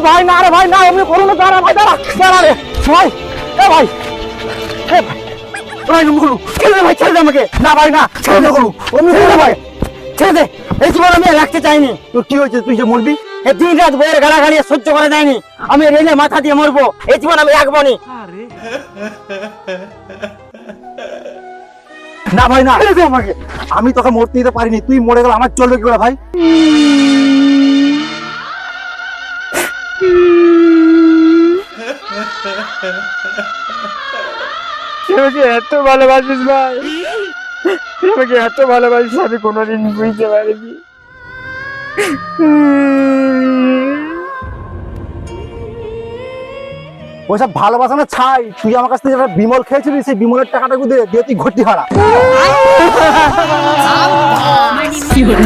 ভাই না রে ভাই না, আমি করুন না, দাঁড়া ভাই, দাঁড়া দাঁড়া রে ভাই, এ ভাই, এ ভাই, ভাই তুমি করু, ছেড়ে দে ভাই, ছেড়ে দে আমাকে, না ভাই না, ছেড়ে দে করু, আমি ছেড়ে দে ভাই, ছেড়ে দে, এই জীবন আমি আর রাখতে চাইনি। তোর কি হয়েছে, তুই যে মরবি? এই দিন রাত বইয়ের গালাগালি সহ্য করে দেয়নি, আমি রেলে মাথা দিয়ে মরবো, এই জীবন আমি রাখবো নি। না ভাই না, ছেড়ে দে আমাকে, আমি তোকে মরতে দিতে পারিনি, তুই মরে গেল আমার চলবে কি করে ভাই? আমাকে এত ভালোবাসিস ভাই, আমাকে এত ভালোবাসিস আমি কোনোদিন বুঝতে পারিনি। ওইসব ভালোবাসা না ছাই, তুই আমার কাছ থেকে যেটা বিমল খেয়েছিলি সেই বিমলের টাকাটা দে, দিয়ে তুই ঘটি হারা। কি হলো?